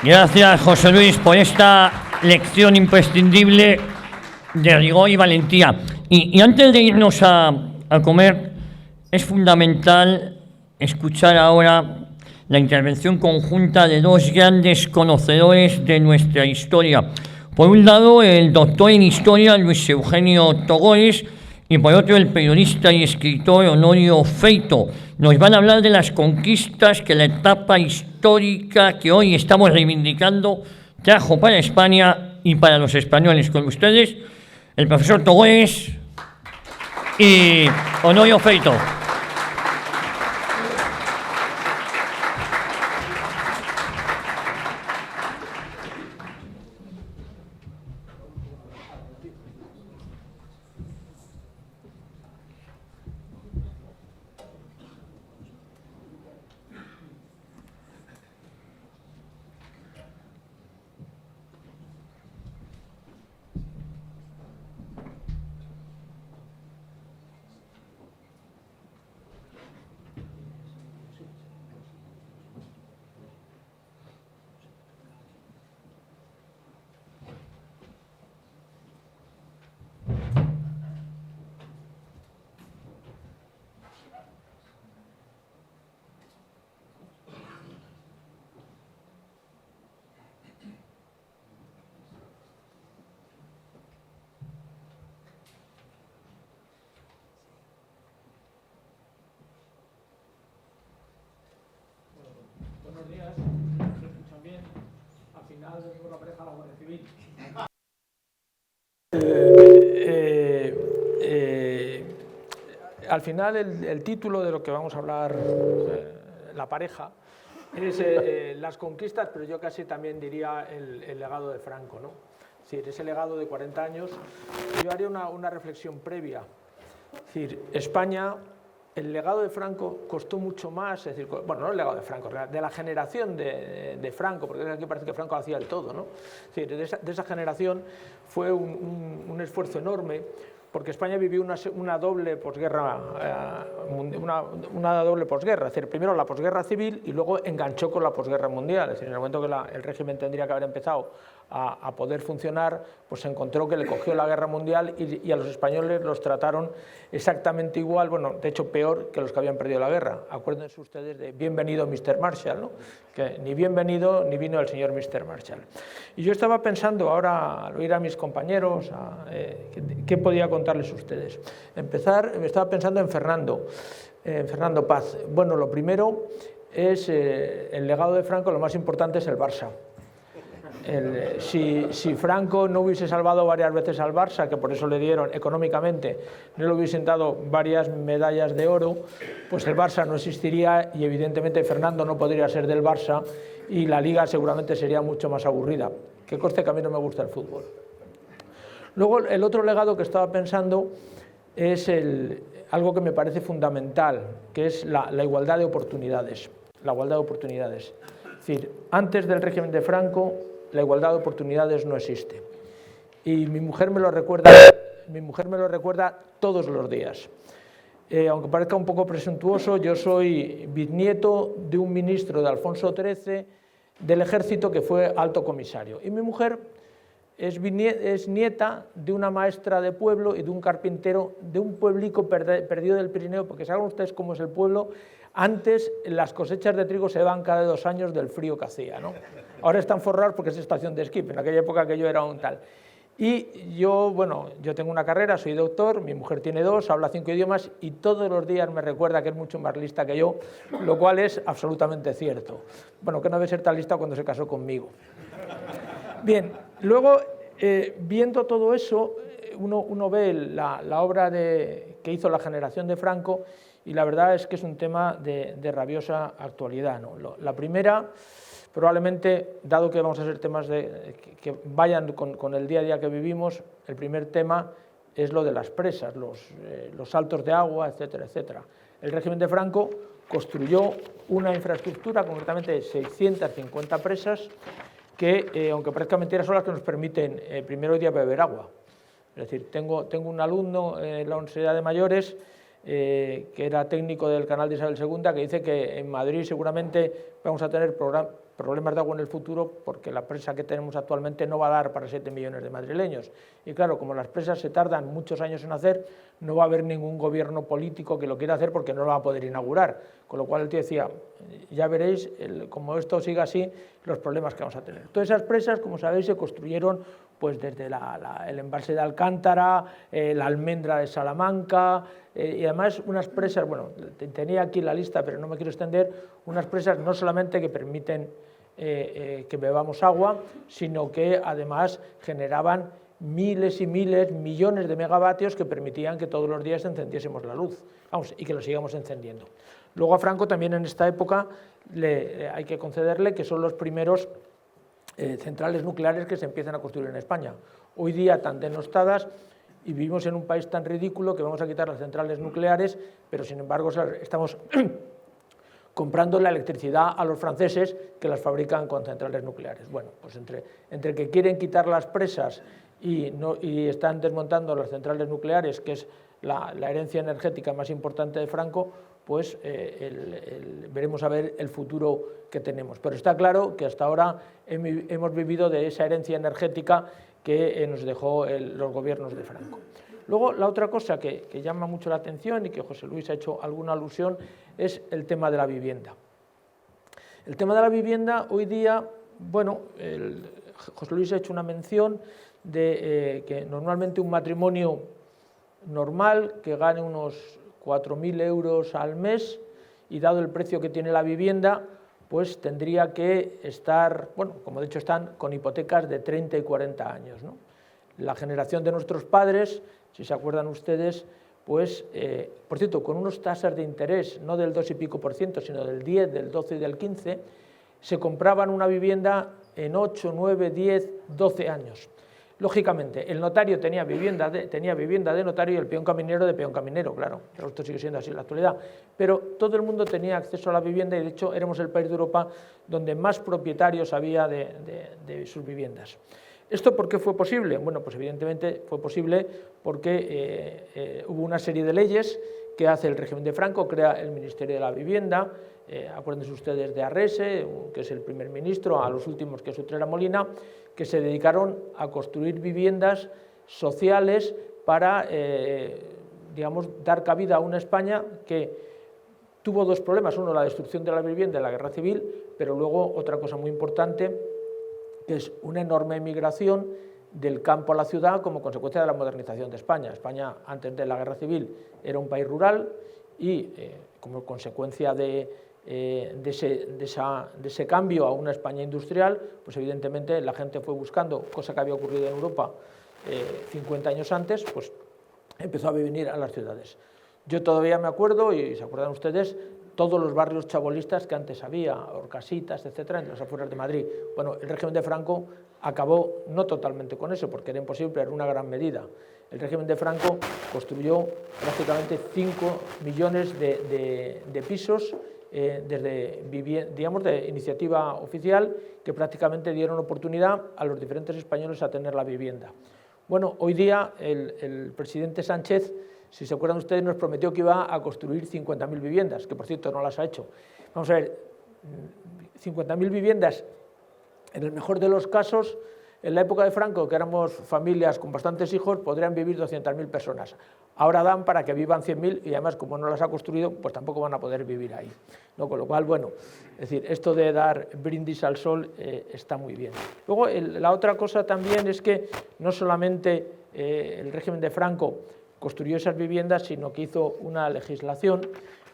Gracias, José Luis, por esta lección imprescindible de rigor y valentía. Y antes de irnos a comer, es fundamental escuchar ahora la intervención conjunta de dos grandes conocedores de nuestra historia. Por un lado, el doctor en Historia Luis Eugenio Togores, y por otro, el periodista y escritor Honorio Feito. Nos van a hablar de las conquistas que la etapa histórica que hoy estamos reivindicando trajo para España y para los españoles. Con ustedes, el profesor Togores y Honorio Feito. Buenos días, ¿se escuchan bien? Al final de la pareja la Guardia Civil. Al final el título de lo que vamos a hablar, la pareja, es las conquistas, pero yo casi también diría el legado de Franco, ¿no? Es decir, ese legado de 40 años. Yo haría una reflexión previa. Es decir, España, el legado de Franco costó mucho más, es decir, bueno, no el legado de Franco, de la generación de Franco, porque aquí parece que Franco hacía el todo, ¿no? Es decir, de esa generación fue un esfuerzo enorme, porque España vivió una doble posguerra, una doble posguerra, es decir, primero la posguerra civil y luego enganchó con la posguerra mundial. Es decir, en el momento que el régimen tendría que haber empezado a poder funcionar, pues se encontró que le cogió la guerra mundial y a los españoles los trataron exactamente igual, bueno, de hecho peor que los que habían perdido la guerra. Acuérdense ustedes de bienvenido Mr. Marshall, ¿no? Que ni bienvenido ni vino el señor Mr. Marshall. Y yo estaba pensando ahora, al oír a mis compañeros, ¿qué podía contarles a ustedes? Estaba pensando en Fernando Paz. Bueno, lo primero es el legado de Franco, lo más importante es el Barça. Si Franco no hubiese salvado varias veces al Barça, que por eso le dieron económicamente, no le hubiesen dado varias medallas de oro, pues el Barça no existiría y evidentemente Fernando no podría ser del Barça y la Liga seguramente sería mucho más aburrida. Que conste que a mí no me gusta el fútbol. Luego el otro legado que estaba pensando es algo que me parece fundamental, que es la igualdad de oportunidades. La igualdad de oportunidades. Es decir, antes del régimen de Franco, la igualdad de oportunidades no existe. Y mi mujer me lo recuerda todos los días. Aunque parezca un poco presuntuoso, yo soy bisnieto de un ministro de Alfonso XIII del ejército que fue alto comisario. Y mi mujer es nieta de una maestra de pueblo y de un carpintero de un pueblico perdido del Pirineo, porque saben ustedes cómo es el pueblo. Antes las cosechas de trigo se daban cada 2 años del frío que hacía, ¿no? Ahora están forrados porque es estación de esquí, en aquella época que yo era un tal. Y yo, bueno, yo tengo una carrera, soy doctor, mi mujer tiene 2, habla 5 idiomas y todos los días me recuerda que es mucho más lista que yo, lo cual es absolutamente cierto. Bueno, que no debe ser tan lista cuando se casó conmigo. Bien, luego, viendo todo eso, uno ve la obra que hizo la generación de Franco y la verdad es que es un tema de rabiosa actualidad, ¿no? La primera, probablemente, dado que vamos a ser temas que vayan con el día a día que vivimos, el primer tema es lo de las presas, los saltos de agua, etcétera, etcétera. El régimen de Franco construyó una infraestructura, concretamente de 650 presas, que, aunque parezca mentira, son las que nos permiten primero día beber agua. Es decir, tengo un alumno en la Universidad de Mayores que era técnico del canal de Isabel II, que dice que en Madrid seguramente vamos a tener problemas de agua en el futuro, porque la presa que tenemos actualmente no va a dar para 7 millones de madrileños. Y claro, como las presas se tardan muchos años en hacer, no va a haber ningún gobierno político que lo quiera hacer porque no lo va a poder inaugurar. Con lo cual el tío decía, ya veréis, como esto siga así, los problemas que vamos a tener. Todas esas presas, como sabéis, se construyeron pues desde el embalse de Alcántara, la almendra de Salamanca, y además unas presas, bueno, tenía aquí la lista, pero no me quiero extender, unas presas no solamente que permiten que bebamos agua, sino que además generaban miles y miles, millones de megavatios que permitían que todos los días encendiésemos la luz, vamos, y que lo sigamos encendiendo. Luego a Franco también en esta época hay que concederle que son los primeros centrales nucleares que se empiezan a construir en España. Hoy día tan denostadas, y vivimos en un país tan ridículo que vamos a quitar las centrales nucleares, pero sin embargo estamos comprando la electricidad a los franceses que las fabrican con centrales nucleares. Bueno, pues entre que quieren quitar las presas y están desmontando las centrales nucleares, que es la herencia energética más importante de Franco, pues veremos a ver el futuro que tenemos. Pero está claro que hasta ahora hemos vivido de esa herencia energética que nos dejó los gobiernos de Franco. Luego, la otra cosa que llama mucho la atención y que José Luis ha hecho alguna alusión es el tema de la vivienda. El tema de la vivienda hoy día, bueno, José Luis ha hecho una mención de que normalmente un matrimonio normal que gane unos 4.000 euros al mes y dado el precio que tiene la vivienda, pues tendría que estar, bueno, como de hecho están con hipotecas de 30 y 40 años, ¿no? La generación de nuestros padres, si se acuerdan ustedes, pues, por cierto, con unas tasas de interés, no del 2 y pico %, sino del 10, del 12 y del 15, se compraban una vivienda en 8, 9, 10, 12 años. Lógicamente, el notario tenía vivienda de notario y el peón caminero de peón caminero, claro, esto sigue siendo así en la actualidad, pero todo el mundo tenía acceso a la vivienda y de hecho éramos el país de Europa donde más propietarios había de sus viviendas. ¿Esto por qué fue posible? Bueno, pues evidentemente fue posible porque hubo una serie de leyes que hace el régimen de Franco, crea el Ministerio de la Vivienda, acuérdense ustedes de Arrese, que es el primer ministro, a los últimos que es Utrera Molina, que se dedicaron a construir viviendas sociales para, digamos, dar cabida a una España que tuvo dos problemas, uno la destrucción de la vivienda y la guerra civil, pero luego otra cosa muy importante, que es una enorme emigración del campo a la ciudad como consecuencia de la modernización de España. España, antes de la guerra civil, era un país rural y como consecuencia de ese cambio a una España industrial, pues evidentemente la gente fue buscando, cosa que había ocurrido en Europa 50 años antes, pues empezó a venir a las ciudades. Yo todavía me acuerdo, y se acuerdan ustedes, todos los barrios chabolistas que antes había, Orcasitas, etcétera, en las afueras de Madrid. Bueno, el régimen de Franco acabó no totalmente con eso, porque era imposible, pero era una gran medida. El régimen de Franco construyó prácticamente 5 millones de pisos digamos, de iniciativa oficial que prácticamente dieron oportunidad a los diferentes españoles a tener la vivienda. Bueno, hoy día el presidente Sánchez, si se acuerdan ustedes, nos prometió que iba a construir 50.000 viviendas, que por cierto no las ha hecho. Vamos a ver, 50.000 viviendas, en el mejor de los casos, en la época de Franco, que éramos familias con bastantes hijos, podrían vivir 200.000 personas. Ahora dan para que vivan 100.000 y además, como no las ha construido, pues tampoco van a poder vivir ahí, ¿no? Con lo cual, bueno, es decir, esto de dar brindis al sol está muy bien. Luego, la otra cosa también es que no solamente el régimen de Franco construyó esas viviendas, sino que hizo una legislación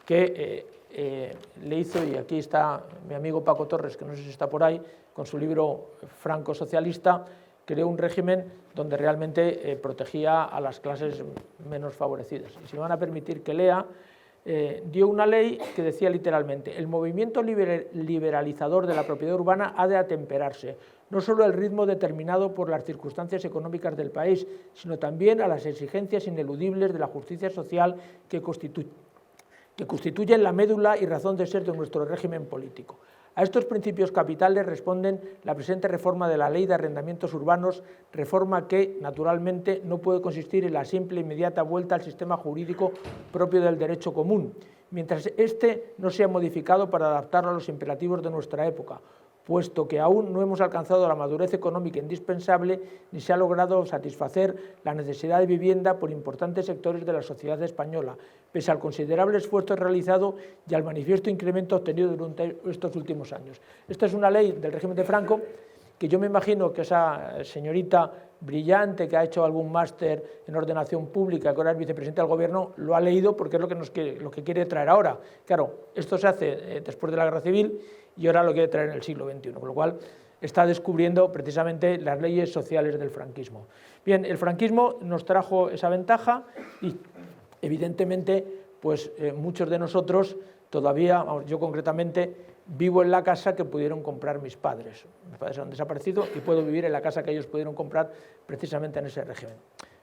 que le hizo, y aquí está mi amigo Paco Torres, que no sé si está por ahí, con su libro Franco Socialista, creó un régimen donde realmente protegía a las clases menos favorecidas. Y si me van a permitir que lea, dio una ley que decía literalmente: el movimiento liberalizador de la propiedad urbana ha de atemperarse, no solo al ritmo determinado por las circunstancias económicas del país, sino también a las exigencias ineludibles de la justicia social que constituyen la médula y razón de ser de nuestro régimen político. A estos principios capitales responden la presente reforma de la Ley de Arrendamientos Urbanos, reforma que, naturalmente, no puede consistir en la simple e inmediata vuelta al sistema jurídico propio del derecho común, mientras éste no sea modificado para adaptarlo a los imperativos de nuestra época, puesto que aún no hemos alcanzado la madurez económica indispensable ni se ha logrado satisfacer la necesidad de vivienda por importantes sectores de la sociedad española, pese al considerable esfuerzo realizado y al manifiesto incremento obtenido durante estos últimos años. Esta es una ley del régimen de Franco que yo me imagino que esa señorita brillante que ha hecho algún máster en ordenación pública, que ahora es vicepresidenta del gobierno, lo ha leído porque es lo que quiere traer ahora. Claro, esto se hace después de la Guerra Civil y ahora lo quiere traer en el siglo XXI, con lo cual está descubriendo precisamente las leyes sociales del franquismo. Bien, el franquismo nos trajo esa ventaja y evidentemente pues muchos de nosotros todavía, yo concretamente, vivo en la casa que pudieron comprar mis padres. Mis padres han desaparecido y puedo vivir en la casa que ellos pudieron comprar precisamente en ese régimen.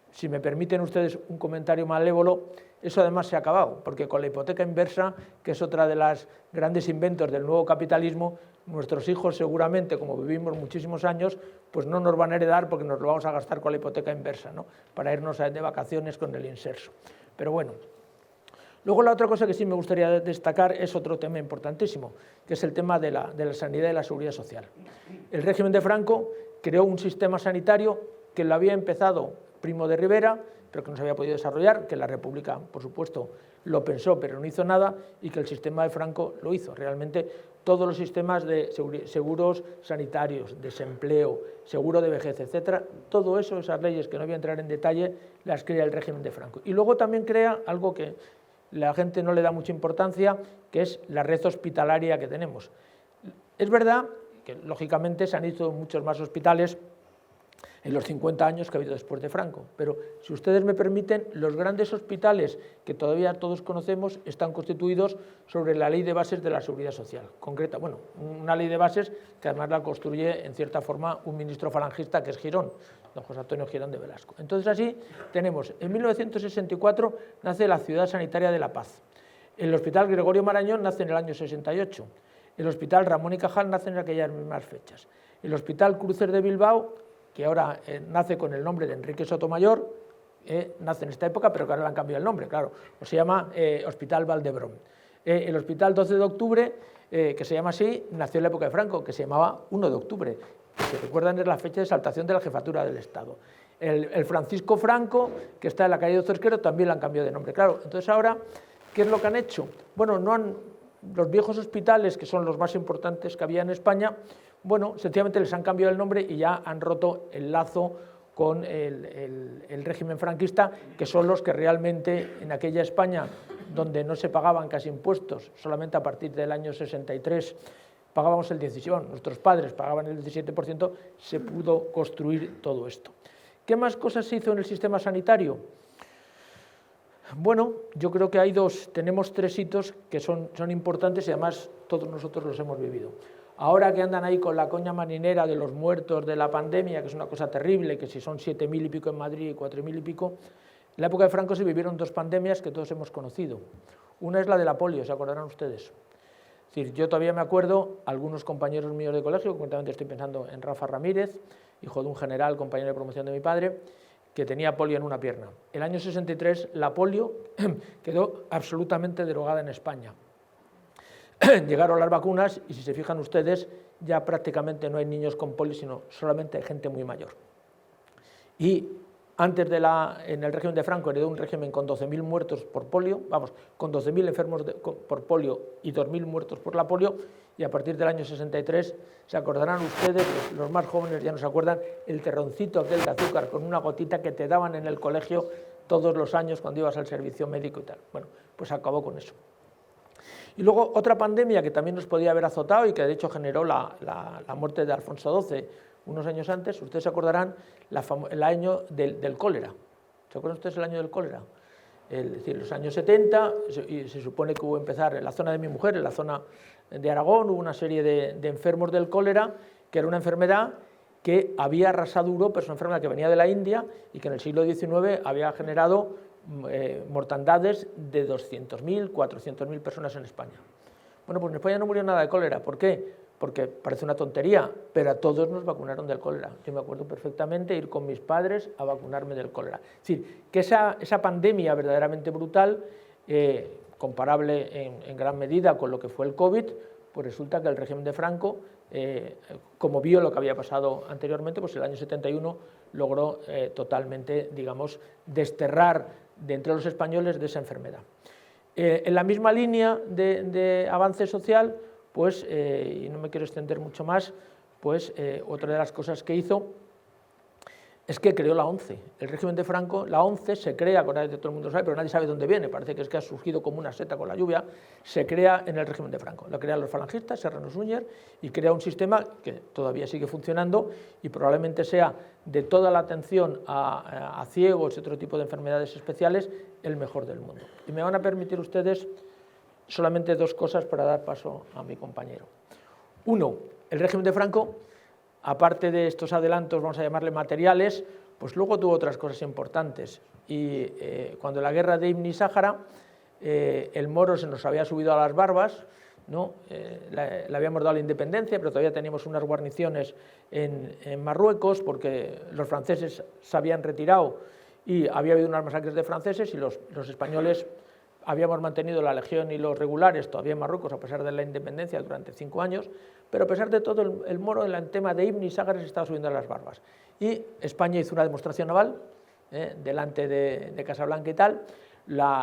Si me permiten ustedes un comentario malévolo, eso además se ha acabado, porque con la hipoteca inversa, que es otra de las grandes inventos del nuevo capitalismo, nuestros hijos seguramente, como vivimos muchísimos años, pues no nos van a heredar porque nos lo vamos a gastar con la hipoteca inversa, ¿no? Para irnos de vacaciones con el inserso. Pero bueno. Luego la otra cosa que sí me gustaría destacar es otro tema importantísimo, que es el tema de la sanidad y la seguridad social. El régimen de Franco creó un sistema sanitario que lo había empezado Primo de Rivera, pero que no se había podido desarrollar, que la República, por supuesto, lo pensó, pero no hizo nada, y que el sistema de Franco lo hizo. Realmente todos los sistemas de seguros sanitarios, desempleo, seguro de vejez, etcétera, todo eso, esas leyes que no voy a entrar en detalle, las crea el régimen de Franco. Y luego también crea algo que la gente no le da mucha importancia, que es la red hospitalaria que tenemos. Es verdad que, lógicamente, se han hecho muchos más hospitales en los 50 años que ha habido después de Franco, pero si ustedes me permiten, los grandes hospitales que todavía todos conocemos están constituidos sobre la ley de bases de la seguridad social, concreta, bueno, una ley de bases que además la construye en cierta forma un ministro falangista que es Girón, don José Antonio Girón de Velasco. Entonces así tenemos, en 1964 nace la Ciudad Sanitaria de La Paz, el Hospital Gregorio Marañón nace en el año 68, el Hospital Ramón y Cajal nace en aquellas mismas fechas, el Hospital Cruces de Bilbao, que ahora nace con el nombre de Enrique Sotomayor, nace en esta época, pero que ahora le han cambiado el nombre, claro, o se llama Hospital Valdebrón. El Hospital 12 de Octubre, que se llama así, nació en la época de Franco, que se llamaba 1 de Octubre, que recuerdan es la fecha de exaltación de la jefatura del Estado. El Francisco Franco, que está en la calle de Cerquero, también le han cambiado de nombre, claro. Entonces ahora, ¿qué es lo que han hecho? Bueno, los viejos hospitales, que son los más importantes que había en España, bueno, sencillamente les han cambiado el nombre y ya han roto el lazo con el régimen franquista, que son los que realmente en aquella España, donde no se pagaban casi impuestos, solamente a partir del año 63 pagábamos el 17%, nuestros padres pagaban el 17%, se pudo construir todo esto. ¿Qué más cosas se hizo en el sistema sanitario? Bueno, yo creo que tenemos tres hitos que son importantes y además todos nosotros los hemos vivido. Ahora que andan ahí con la coña marinera de los muertos de la pandemia, que es una cosa terrible, que si son 7.000 y pico en Madrid y 4.000 y pico, en la época de Franco se vivieron dos pandemias que todos hemos conocido. Una es la de la polio, ¿se acordarán ustedes? Es decir, yo todavía me acuerdo, algunos compañeros míos de colegio, concretamente estoy pensando en Rafa Ramírez, hijo de un general, compañero de promoción de mi padre, que tenía polio en una pierna. El año 63 la polio quedó absolutamente derogada en España. Llegaron las vacunas y si se fijan ustedes ya prácticamente no hay niños con polio, sino solamente gente muy mayor. Y antes en el régimen de Franco heredó un régimen con 12.000 muertos por polio, con 12.000 enfermos por polio y 2.000 muertos por la polio, y a partir del año 63, se acordarán ustedes, los más jóvenes ya no se acuerdan, el terroncito aquel de azúcar con una gotita que te daban en el colegio todos los años cuando ibas al servicio médico y tal. Bueno, pues acabó con eso. Y luego otra pandemia que también nos podía haber azotado y que de hecho generó la muerte de Alfonso XII unos años antes, ustedes se acordarán el año del cólera. ¿Se acuerdan ustedes el año del cólera? Es decir, los años 70, y se supone que hubo empezar en la zona de mi mujer, en la zona de Aragón, hubo una serie de enfermos del cólera, que era una enfermedad que había arrasado Europa, es una enfermedad que venía de la India y que en el siglo XIX había generado mortandades de 200.000, 400.000 personas en España. Bueno, pues en España no murió nada de cólera. ¿Por qué? Porque parece una tontería, pero a todos nos vacunaron del cólera. Yo me acuerdo perfectamente ir con mis padres a vacunarme del cólera. Es decir, que esa pandemia verdaderamente brutal, comparable en gran medida con lo que fue el COVID, pues resulta que el régimen de Franco, como vio lo que había pasado anteriormente, pues el año 71 logró totalmente, digamos, desterrar de entre los españoles de esa enfermedad. En la misma línea de avance social, pues, y no me quiero extender mucho más, pues otra de las cosas que hizo es que creó la ONCE. El régimen de Franco, la ONCE se crea, todo el mundo sabe, pero nadie sabe dónde viene, parece que es que ha surgido como una seta con la lluvia, se crea en el régimen de Franco. Lo crean los falangistas, Serrano Suñer, y crea un sistema que todavía sigue funcionando y probablemente sea, de toda la atención a ciegos y otro tipo de enfermedades especiales, el mejor del mundo. Y me van a permitir ustedes solamente dos cosas para dar paso a mi compañero. Uno, el régimen de Franco, aparte de estos adelantos, vamos a llamarle materiales, pues luego tuvo otras cosas importantes. Y cuando la guerra de Ibn y Sáhara, el moro se nos había subido a las barbas, ¿no? Le habíamos dado la independencia, pero todavía teníamos unas guarniciones en Marruecos, porque los franceses se habían retirado y había habido unas masacres de franceses, y los españoles habíamos mantenido la legión y los regulares todavía en Marruecos a pesar de la independencia durante 5 años, pero a pesar de todo el moro en el tema de Ibn y Sáhara se estaba subiendo a las barbas. Y España hizo una demostración naval delante de Casablanca y tal.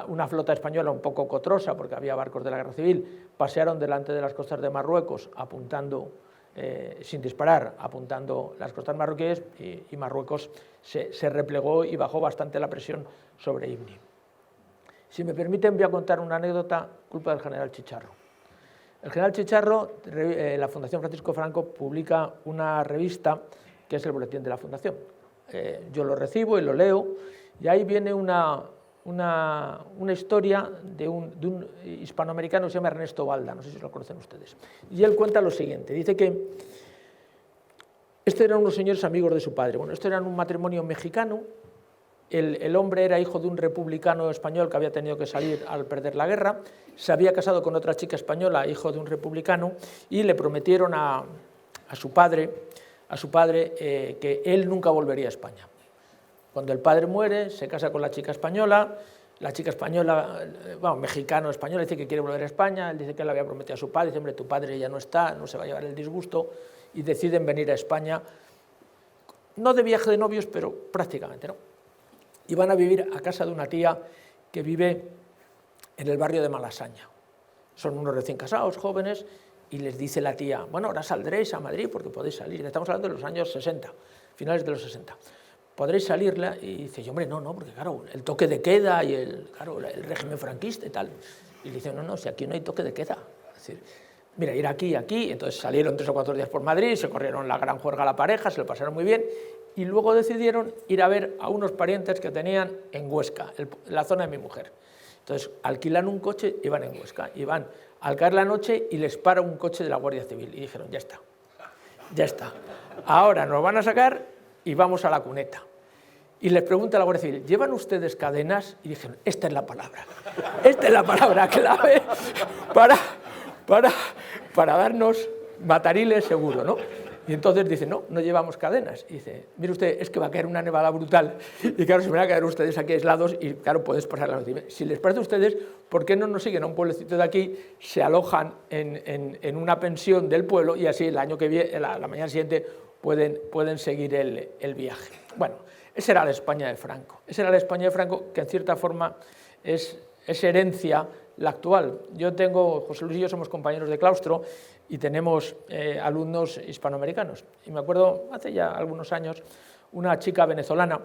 Una flota española un poco cotrosa, porque había barcos de la guerra civil, pasearon delante de las costas de Marruecos apuntando, sin disparar, apuntando las costas marroquíes, y Marruecos se replegó y bajó bastante la presión sobre Ibn. Si me permiten, voy a contar una anécdota, culpa del general Chicharro. El general Chicharro, la Fundación Francisco Franco, publica una revista que es el Boletín de la Fundación. Yo lo recibo y lo leo, y ahí viene una historia de un hispanoamericano que se llama Ernesto Balda, no sé si lo conocen ustedes. Y él cuenta lo siguiente, dice que estos eran unos señores amigos de su padre. Bueno, esto era un matrimonio mexicano. El hombre era hijo de un republicano español que había tenido que salir al perder la guerra, se había casado con otra chica española, hijo de un republicano, y le prometieron a su padre que él nunca volvería a España. Cuando el padre muere, se casa con la chica española, mexicano-española, dice que quiere volver a España, él dice que le había prometido a su padre, dice, hombre, tu padre ya no está, no se va a llevar el disgusto, y deciden venir a España, no de viaje de novios, pero prácticamente, ¿no? Y van a vivir a casa de una tía que vive en el barrio de Malasaña. Son unos recién casados, jóvenes, y les dice la tía, bueno, ahora saldréis a Madrid porque podéis salir. Estamos hablando de los años 60, finales de los 60. Podréis salirla, y dice, hombre, no, porque claro, el toque de queda y el régimen franquista y tal. Y le dice, no, si aquí no hay toque de queda. Es decir, mira, ir aquí, entonces salieron 3 o 4 días por Madrid, se corrieron la gran juerga a la pareja, se lo pasaron muy bien, y luego decidieron ir a ver a unos parientes que tenían en Huesca, la zona de mi mujer. Entonces alquilan un coche y van en Huesca, y van al caer la noche y les para un coche de la Guardia Civil, y dijeron, ya está, ahora nos van a sacar y vamos a la cuneta. Y les pregunta a la Guardia Civil, ¿llevan ustedes cadenas? Y dijeron, esta es la palabra clave para darnos matariles seguro, ¿no? Y entonces dicen, no llevamos cadenas. Y dice, mire usted, es que va a caer una nevada brutal, y claro, se van a quedar ustedes aquí aislados, y claro, puedes pasar la noche. Si les parece a ustedes, ¿por qué no nos siguen a un pueblecito de aquí, se alojan en una pensión del pueblo, y así el año que viene, la mañana siguiente, pueden seguir el viaje? Bueno, esa era la España de Franco. Esa era la España de Franco, que en cierta forma es herencia la actual. José Luis y yo somos compañeros de claustro y tenemos alumnos hispanoamericanos. Y me acuerdo, hace ya algunos años, una chica venezolana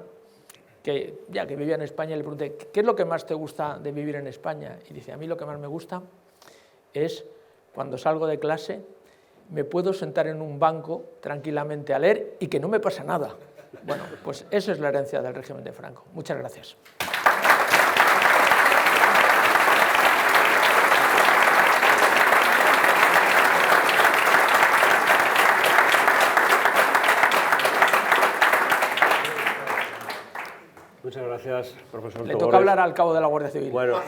que vivía en España, y le pregunté, ¿qué es lo que más te gusta de vivir en España? Y dice, a mí lo que más me gusta es cuando salgo de clase, me puedo sentar en un banco tranquilamente a leer y que no me pasa nada. Bueno, pues esa es la herencia del régimen de Franco. Muchas gracias. Muchas gracias, profesor Le Togores. toca hablar al cabo de la Guardia Civil. Bueno,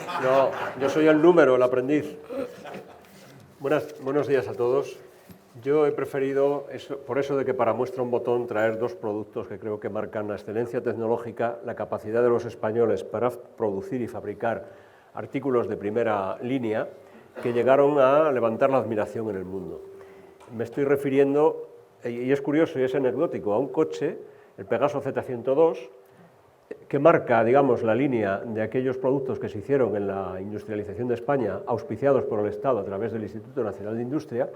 yo soy el número, el aprendiz. Buenos días a todos. Yo he preferido, por eso de que para muestra un botón, traer 2 productos que creo que marcan la excelencia tecnológica, la capacidad de los españoles para producir y fabricar artículos de primera línea que llegaron a levantar la admiración en el mundo. Me estoy refiriendo, y es curioso y es anecdótico, a un coche, el Pegaso Z102, que marca, digamos, la línea de aquellos productos que se hicieron en la industrialización de España, auspiciados por el Estado a través del Instituto Nacional de Industria,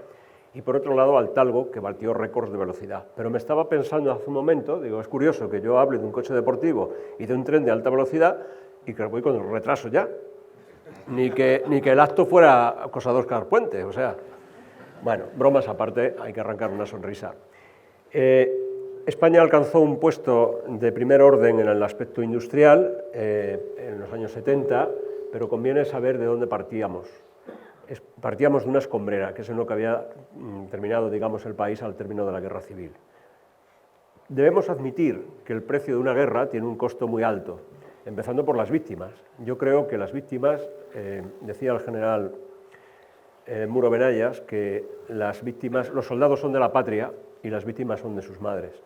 y por otro lado al Talgo, que batió récords de velocidad. Pero me estaba pensando hace un momento, digo, es curioso que yo hable de un coche deportivo y de un tren de alta velocidad, y que voy con el retraso ya. Ni que el acto fuera cosa de Óscar Puente, o sea, bueno, bromas aparte, hay que arrancar una sonrisa. España alcanzó un puesto de primer orden en el aspecto industrial en los años 70, pero conviene saber de dónde partíamos. Partíamos de una escombrera, que es en lo que había terminado, digamos, el país al término de la guerra civil. Debemos admitir que el precio de una guerra tiene un costo muy alto, empezando por las víctimas. Yo creo que las víctimas, decía el general Muro Benayas, que las víctimas, los soldados son de la patria y las víctimas son de sus madres.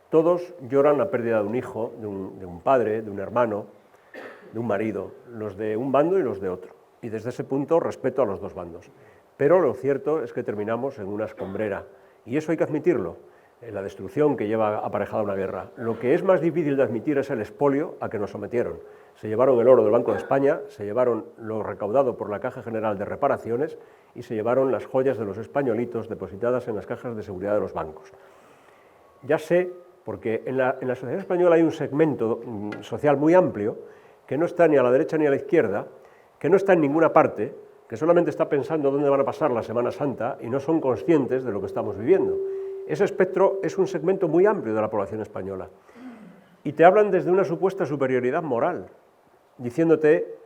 Todos lloran la pérdida de un hijo, de un padre, de un hermano, de un marido, los de un bando y los de otro. Y desde ese punto respeto a los dos bandos. Pero lo cierto es que terminamos en una escombrera, y eso hay que admitirlo, la destrucción que lleva aparejada una guerra. Lo que es más difícil de admitir es el expolio a que nos sometieron. Se llevaron el oro del Banco de España, se llevaron lo recaudado por la Caja General de Reparaciones y se llevaron las joyas de los españolitos depositadas en las cajas de seguridad de los bancos. Ya sé, porque en la sociedad española hay un segmento social muy amplio que no está ni a la derecha ni a la izquierda, que no está en ninguna parte, que solamente está pensando dónde van a pasar la Semana Santa y no son conscientes de lo que estamos viviendo. Ese espectro es un segmento muy amplio de la población española. Y te hablan desde una supuesta superioridad moral, diciéndote,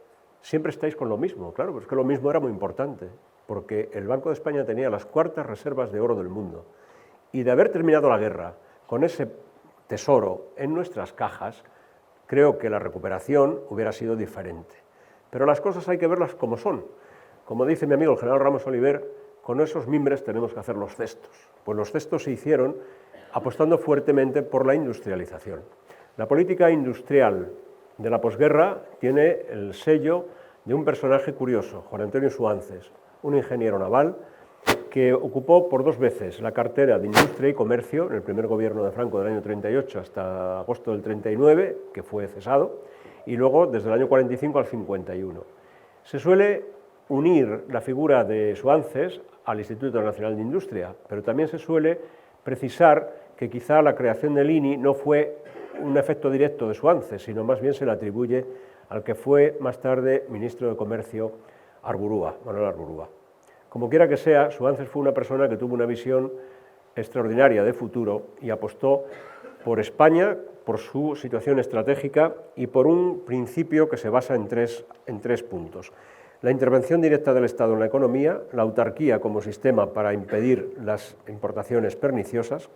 siempre estáis con lo mismo. Claro, pues que lo mismo era muy importante, porque el Banco de España tenía las cuartas reservas de oro del mundo. Y de haber terminado la guerra con ese tesoro en nuestras cajas, creo que la recuperación hubiera sido diferente. Pero las cosas hay que verlas como son. Como dice mi amigo el general Ramos Oliver, con esos mimbres tenemos que hacer los cestos. Pues los cestos se hicieron apostando fuertemente por la industrialización. La política industrial de la posguerra tiene el sello de un personaje curioso, Juan Antonio Suances, un ingeniero naval que ocupó por 2 veces la cartera de Industria y Comercio en el primer gobierno de Franco del año 38 hasta agosto del 39, que fue cesado, y luego desde el año 45 al 51. Se suele unir la figura de Suances al Instituto Nacional de Industria, pero también se suele precisar que quizá la creación del INI no fue un efecto directo de Suances, sino más bien se le atribuye al que fue más tarde ministro de Comercio, Arburúa, Manuel Arburúa. Como quiera que sea, Suances fue una persona que tuvo una visión extraordinaria de futuro y apostó por España, por su situación estratégica y por un principio que se basa en tres puntos. La intervención directa del Estado en la economía, la autarquía como sistema para impedir las importaciones perniciosas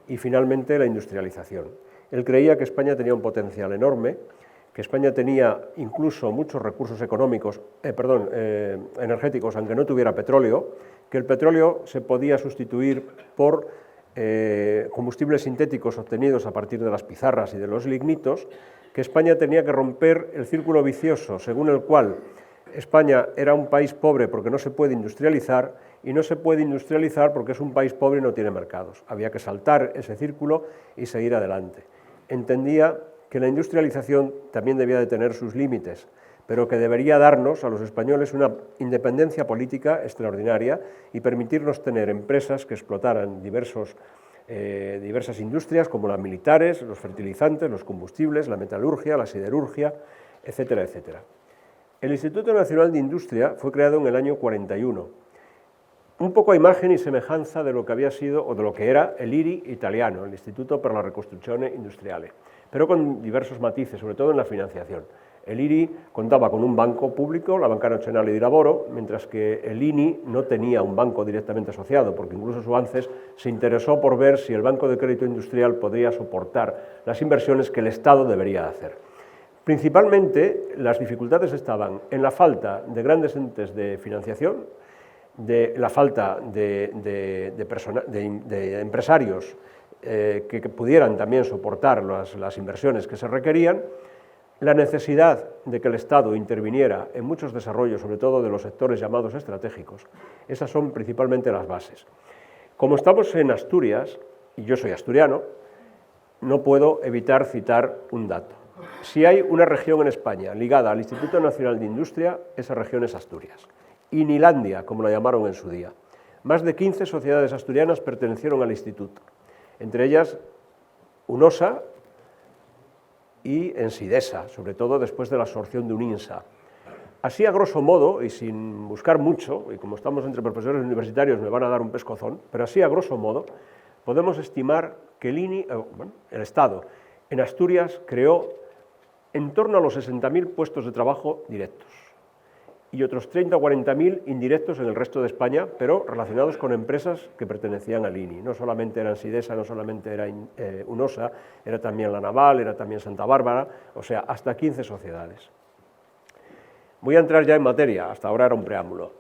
y finalmente la industrialización. Él creía que España tenía un potencial enorme, que España tenía incluso muchos recursos energéticos, aunque no tuviera petróleo, que el petróleo se podía sustituir por combustibles sintéticos obtenidos a partir de las pizarras y de los lignitos, que España tenía que romper el círculo vicioso según el cual España era un país pobre porque no se puede industrializar y no se puede industrializar porque es un país pobre y no tiene mercados. Había que saltar ese círculo y seguir adelante. Entendía que la industrialización también debía de tener sus límites, pero que debería darnos a los españoles una independencia política extraordinaria y permitirnos tener empresas que explotaran diversas industrias como las militares, los fertilizantes, los combustibles, la metalurgia, la siderurgia, etcétera, etcétera. El Instituto Nacional de Industria fue creado en el año 41, un poco a imagen y semejanza de lo que había sido o de lo que era el IRI italiano, el Instituto per la Ricostruzione Industriale, pero con diversos matices, sobre todo en la financiación. El IRI contaba con un banco público, la Banca Nazionale di Lavoro, mientras que el INI no tenía un banco directamente asociado, porque incluso Suances se interesó por ver si el Banco de Crédito Industrial podría soportar las inversiones que el Estado debería hacer. Principalmente, las dificultades estaban en la falta de grandes entes de financiación, de la falta de empresarios que pudieran también soportar las inversiones que se requerían, la necesidad de que el Estado interviniera en muchos desarrollos, sobre todo de los sectores llamados estratégicos. Esas son principalmente las bases. Como estamos en Asturias, y yo soy asturiano, no puedo evitar citar un dato. Si hay una región en España ligada al Instituto Nacional de Industria, esa región es Asturias. Inilandia, como la llamaron en su día. Más de 15 sociedades asturianas pertenecieron al instituto, entre ellas UNOSA y Ensidesa, sobre todo después de la absorción de UNINSA. Así, a grosso modo, y sin buscar mucho, y como estamos entre profesores universitarios me van a dar un pescozón, pero así, a grosso modo, podemos estimar que el Estado en Asturias creó en torno a los 60.000 puestos de trabajo directos y otros 30 o 40.000 indirectos en el resto de España, pero relacionados con empresas que pertenecían al INI. No solamente era Ensidesa, no solamente era UNOSA, era también La Naval, era también Santa Bárbara, o sea, hasta 15 sociedades. Voy a entrar ya en materia, hasta ahora era un preámbulo.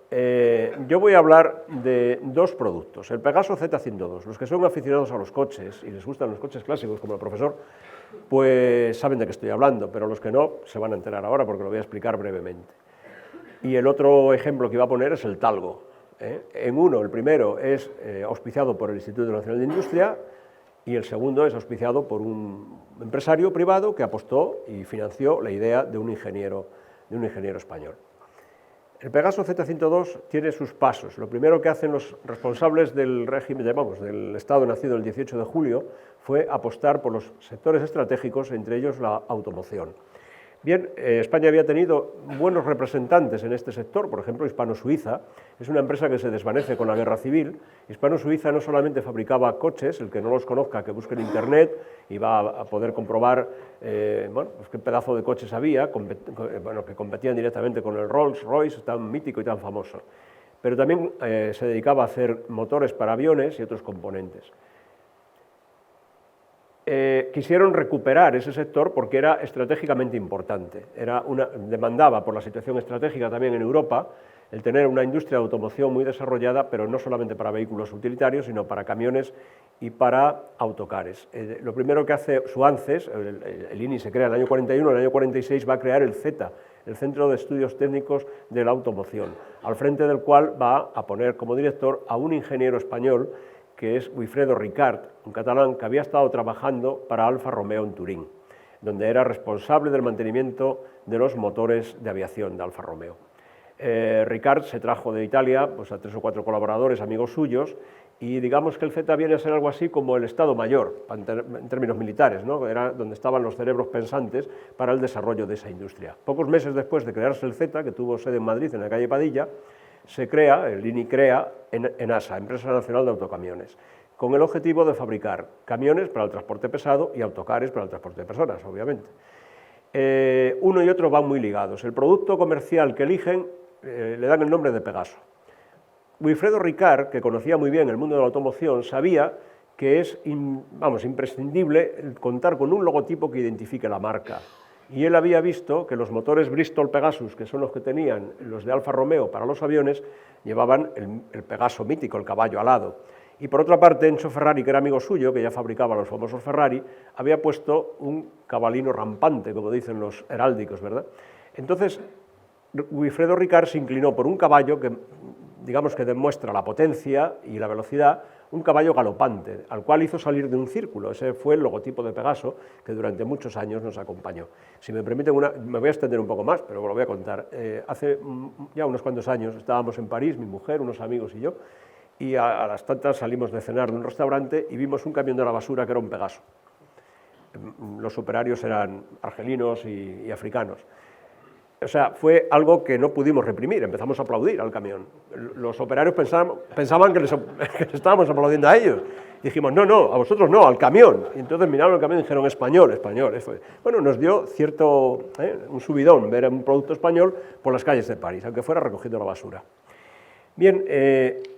Yo voy a hablar de dos productos, el Pegaso Z102. Los que son aficionados a los coches y les gustan los coches clásicos, como el profesor, pues saben de qué estoy hablando, pero los que no se van a enterar ahora porque lo voy a explicar brevemente. Y el otro ejemplo que iba a poner es el Talgo. En uno, el primero, es auspiciado por el Instituto Nacional de Industria y el segundo es auspiciado por un empresario privado que apostó y financió la idea de un ingeniero español. El Pegaso Z102 tiene sus pasos. Lo primero que hacen los responsables del régimen, del Estado nacido el 18 de julio, fue apostar por los sectores estratégicos, entre ellos la automoción. Bien, España había tenido buenos representantes en este sector, por ejemplo, Hispano-Suiza, es una empresa que se desvanece con la guerra civil. Hispano-Suiza no solamente fabricaba coches, el que no los conozca, que busque en internet y va a poder comprobar pues qué pedazo de coches había, que competían directamente con el Rolls-Royce, tan mítico y tan famoso, pero también se dedicaba a hacer motores para aviones y otros componentes. Quisieron recuperar ese sector porque era estratégicamente importante, demandaba por la situación estratégica también en Europa el tener una industria de automoción muy desarrollada, pero no solamente para vehículos utilitarios, sino para camiones y para autocares. Lo primero que hace Suances, el INI se crea en el año 41, en el año 46 va a crear el CETA, el Centro de Estudios Técnicos de la Automoción, al frente del cual va a poner como director a un ingeniero español que es Wilfredo Ricart, un catalán que había estado trabajando para Alfa Romeo en Turín, donde era responsable del mantenimiento de los motores de aviación de Alfa Romeo. Ricart se trajo de Italia pues, a 3 o 4 colaboradores, amigos suyos, y digamos que el Z viene a ser algo así como el Estado Mayor, en términos militares, ¿no? Era donde estaban los cerebros pensantes para el desarrollo de esa industria. Pocos meses después de crearse el Z, que tuvo sede en Madrid, en la calle Padilla, se crea, el INI crea ENASA, Empresa Nacional de Autocamiones, con el objetivo de fabricar camiones para el transporte pesado y autocares para el transporte de personas, obviamente. Uno y otro van muy ligados. El producto comercial que eligen le dan el nombre de Pegaso. Wilfredo Ricart, que conocía muy bien el mundo de la automoción, sabía que es imprescindible contar con un logotipo que identifique la marca. Y él había visto que los motores Bristol Pegasus, que son los que tenían los de Alfa Romeo para los aviones, llevaban el Pegaso mítico, el caballo alado. Y por otra parte, Enzo Ferrari, que era amigo suyo, que ya fabricaba los famosos Ferrari, había puesto un cabalino rampante, como dicen los heráldicos, ¿verdad? Entonces, Wilfredo Ricart se inclinó por un caballo que, digamos que demuestra la potencia y la velocidad, un caballo galopante, al cual hizo salir de un círculo. Ese fue el logotipo de Pegaso, que durante muchos años nos acompañó. Si me permiten, me voy a extender un poco más, pero lo voy a contar. Hace ya unos cuantos años estábamos en París, mi mujer, unos amigos y yo, y a las tantas salimos de cenar de un restaurante y vimos un camión de la basura que era un Pegaso. Los operarios eran argelinos y africanos. O sea, fue algo que no pudimos reprimir, empezamos a aplaudir al camión. Los operarios pensaban que les estábamos aplaudiendo a ellos. Y dijimos, no, a vosotros no, al camión. Y entonces miraron el camión y dijeron, español. Bueno, nos dio un subidón ver un producto español por las calles de París, aunque fuera recogiendo la basura. Bien,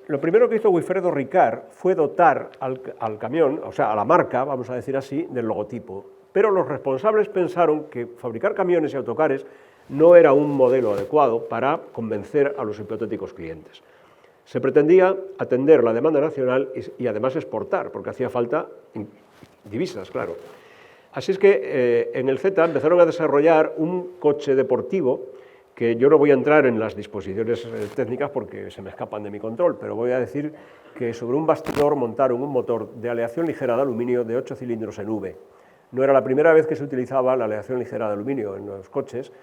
lo primero que hizo Wilfredo Ricart fue dotar al camión, o sea, a la marca, vamos a decir así, del logotipo. Pero los responsables pensaron que fabricar camiones y autocares no era un modelo adecuado para convencer a los hipotéticos clientes. Se pretendía atender la demanda nacional y además exportar, porque hacía falta divisas, claro. Así es que en el Z empezaron a desarrollar un coche deportivo, que yo no voy a entrar en las disposiciones técnicas porque se me escapan de mi control, pero voy a decir que sobre un bastidor montaron un motor de aleación ligera de aluminio de 8 cilindros en V. No era la primera vez que se utilizaba la aleación ligera de aluminio en los coches,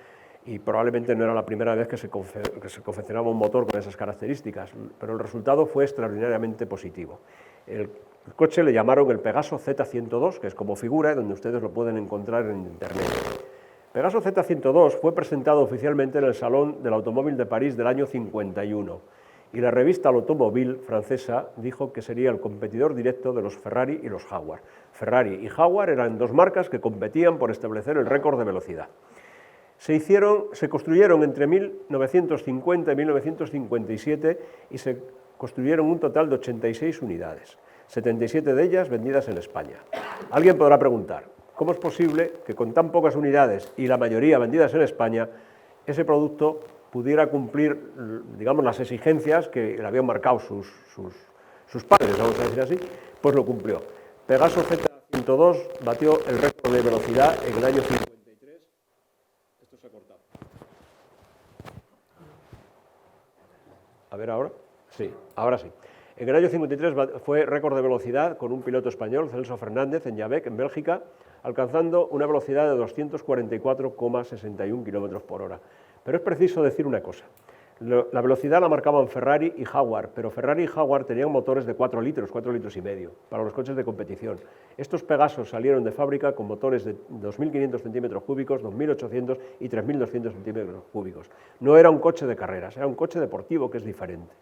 y probablemente no era la primera vez que se confeccionaba un motor con esas características, pero el resultado fue extraordinariamente positivo. El coche le llamaron el Pegaso Z102, que es como figura, donde ustedes lo pueden encontrar en internet. Pegaso Z102 fue presentado oficialmente en el Salón del Automóvil de París del año 51, y la revista L'Automobile francesa dijo que sería el competidor directo de los Ferrari y los Jaguar. Ferrari y Jaguar eran dos marcas que competían por establecer el récord de velocidad. Se construyeron entre 1950 y 1957 y se construyeron un total de 86 unidades, 77 de ellas vendidas en España. Alguien podrá preguntar, ¿cómo es posible que con tan pocas unidades y la mayoría vendidas en España, ese producto pudiera cumplir, digamos, las exigencias que le habían marcado sus padres, vamos a decir así? Pues lo cumplió. Pegaso Z102 batió el récord de velocidad en el año 53. Esto se ha cortado. A ver ahora. Sí, ahora sí. En el año 53 fue récord de velocidad con un piloto español, Celso Fernández, en Llavec, en Bélgica, alcanzando una velocidad de 244,61 km por hora. Pero es preciso decir una cosa. La velocidad la marcaban Ferrari y Jaguar, pero Ferrari y Jaguar tenían motores de 4 litros y medio, para los coches de competición. Estos Pegasos salieron de fábrica con motores de 2.500 centímetros cúbicos, 2.800 y 3.200 centímetros cúbicos. No era un coche de carreras, era un coche deportivo, que es diferente.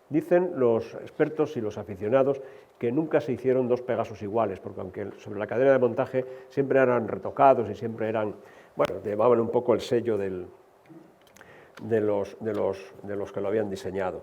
Dicen los expertos y los aficionados que nunca se hicieron dos Pegasos iguales, porque aunque sobre la cadena de montaje siempre eran retocados y siempre eran, bueno, llevaban un poco el sello de los que lo habían diseñado.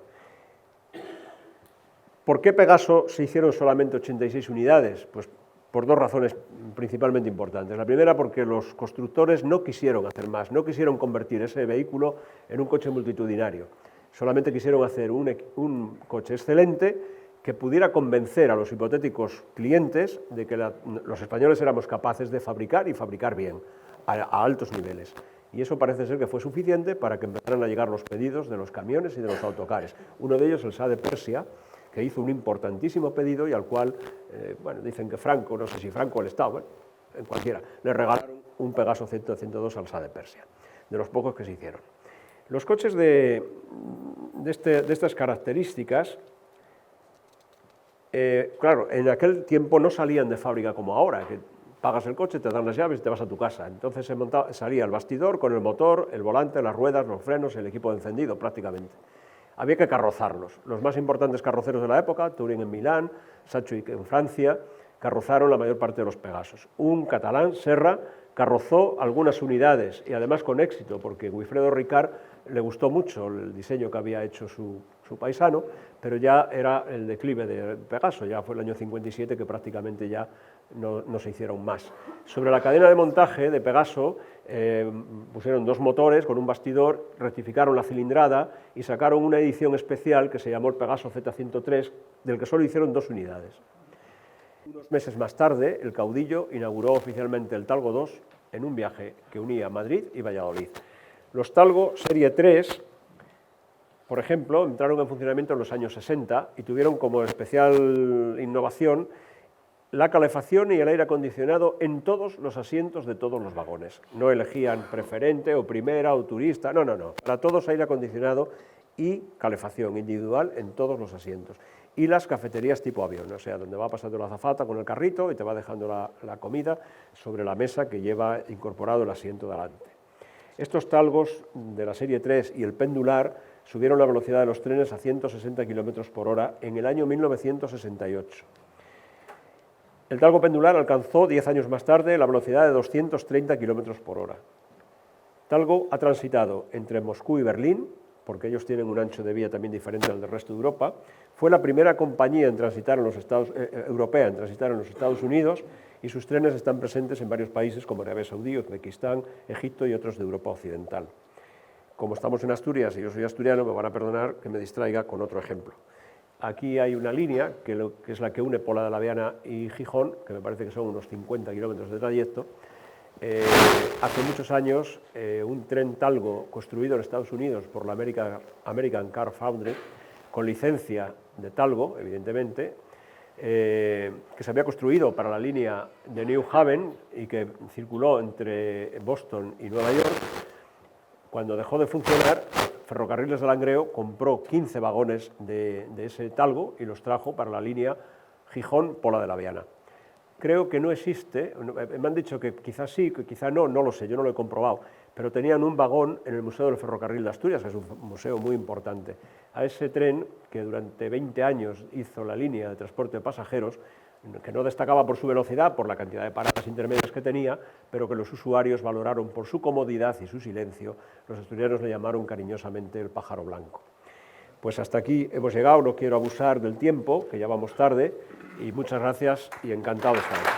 ¿Por qué Pegaso se hicieron solamente 86 unidades? Pues por dos razones principalmente importantes. La primera, porque los constructores no quisieron hacer más, no quisieron convertir ese vehículo en un coche multitudinario. Solamente quisieron hacer un coche excelente que pudiera convencer a los hipotéticos clientes de que los españoles éramos capaces de fabricar y fabricar bien, a altos niveles. Y eso parece ser que fue suficiente para que empezaran a llegar los pedidos de los camiones y de los autocares. Uno de ellos, el Shah de Persia, que hizo un importantísimo pedido y al cual, bueno, dicen que Franco, no sé si Franco o el Estado, bueno, en cualquiera, le regalaron un Pegaso Z102 al Shah de Persia, de los pocos que se hicieron. Los coches de estas características, claro, en aquel tiempo no salían de fábrica como ahora, que pagas el coche, te dan las llaves y te vas a tu casa. Entonces salía el bastidor con el motor, el volante, las ruedas, los frenos, el equipo de encendido prácticamente. Había que carrozarlos. Los más importantes carroceros de la época, Touring en Milán, Sachuic en Francia, carrozaron la mayor parte de los Pegasos. Un catalán, Serra, carrozó algunas unidades y además con éxito, porque Wilfredo Ricard le gustó mucho el diseño que había hecho su paisano, pero ya era el declive de Pegaso, ya fue el año 57 que prácticamente ya no se hicieron más. Sobre la cadena de montaje de Pegaso pusieron dos motores con un bastidor, rectificaron la cilindrada y sacaron una edición especial que se llamó el Pegaso Z103, del que solo hicieron 2 unidades. Unos meses más tarde, el caudillo inauguró oficialmente el Talgo 2 en un viaje que unía Madrid y Valladolid. Los Talgo Serie 3, por ejemplo, entraron en funcionamiento en los años 60 y tuvieron como especial innovación la calefacción y el aire acondicionado en todos los asientos de todos los vagones. No elegían preferente o primera o turista, no. Para todos aire acondicionado y calefacción individual en todos los asientos. Y las cafeterías tipo avión, o sea, donde va pasando la azafata con el carrito y te va dejando la comida sobre la mesa que lleva incorporado el asiento delante. Estos Talgos de la serie 3 y el pendular subieron la velocidad de los trenes a 160 km por hora en el año 1968. El Talgo pendular alcanzó 10 años más tarde la velocidad de 230 km por hora. Talgo ha transitado entre Moscú y Berlín, porque ellos tienen un ancho de vía también diferente al del resto de Europa. Fue la primera compañía en transitar europea en transitar en los Estados Unidos y sus trenes están presentes en varios países como Arabia Saudí, Uzbekistán, Egipto y otros de Europa Occidental. Como estamos en Asturias y yo soy asturiano, me van a perdonar que me distraiga con otro ejemplo. aquí hay una línea, que es la que une Pola de la Viana y Gijón, que me parece que son unos 50 kilómetros de trayecto. Hace muchos años, un tren Talgo construido en Estados Unidos por la American Car Foundry, con licencia de Talgo, evidentemente, que se había construido para la línea de New Haven y que circuló entre Boston y Nueva York. Cuando dejó de funcionar, Ferrocarriles de Langreo compró 15 vagones de ese Talgo y los trajo para la línea Gijón-Pola de la Viana. Creo que no existe, me han dicho que quizás sí, que quizás no, no lo sé, yo no lo he comprobado, pero tenían un vagón en el Museo del Ferrocarril de Asturias, que es un museo muy importante. A ese tren, que durante 20 años hizo la línea de transporte de pasajeros, que no destacaba por su velocidad, por la cantidad de paradas intermedias que tenía, pero que los usuarios valoraron por su comodidad y su silencio, los asturianos le llamaron cariñosamente el pájaro blanco. Pues hasta aquí hemos llegado, no quiero abusar del tiempo, que ya vamos tarde, y muchas gracias y encantado de estar aquí.